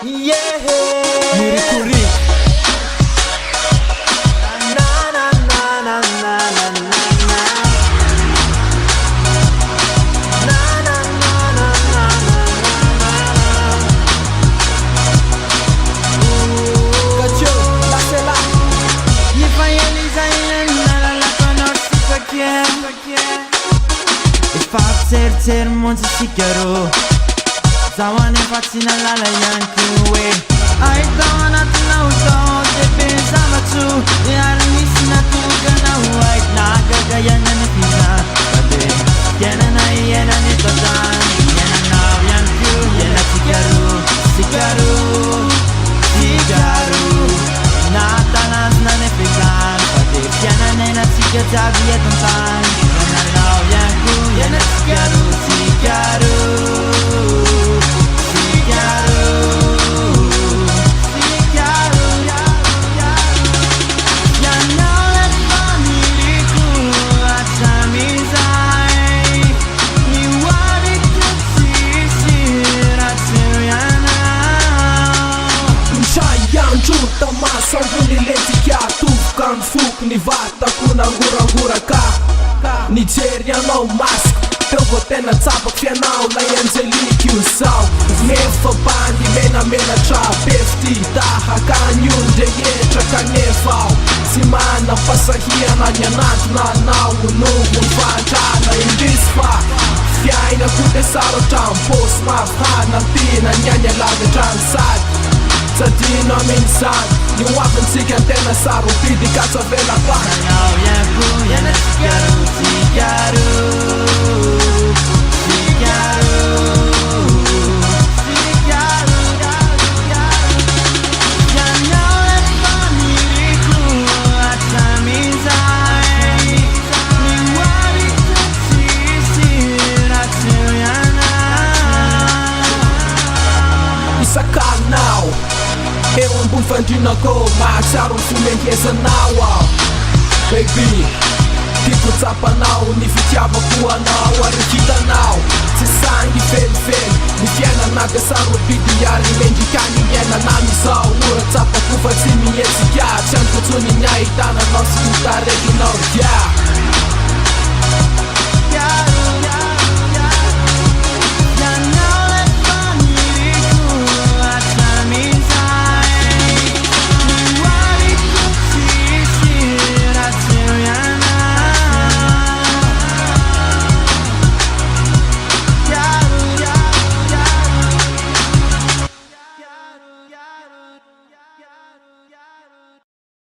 Yeah, Muri-kuri na na na na na na na na. Na na na na na na na. Kacau, lasela. Nie fajeliza inna la conosci perché E fa ser monzi sikaro Zawane fatina la la yankin way Ai dawana tuna uto te pensava tu E armisi na tu gana white Na gaga yana ne pizza Bade Yena na yena ne totan Yena na yanku Yena sikaru Na talas na ne pegan Bade Yena ne na sikata biye tontan Yena na yanku Yena sikaru Chuta masa unileti kya tufkan fuk ni vata kuna ngura ka Nigeria no mask Tăvă tena țapă fianau la Angelique usau Nefa bandi mena cha pefti Daha kanyun de ye chaka nefau Simana pasahia na nyanat na nau Nu un fanta na indisfa Fiaina kute saro cham post ma hana tina nyanya laga chansat Tadino minsan Ni wapen sika tena saro pidi kasa vela pan Now yanku yana sikaru Sacanau Eu um bufandina go Maxaram fumenheza now Baby Tipo tapa now Ni fitiava kua now Arikita now Se sangue fel Ni fiena naga saro bidi yari Mendi kani yena na misau Ura tapa kufa timi yetsi kya Chan kutuni nyai tana Nosi utare ginau Yeah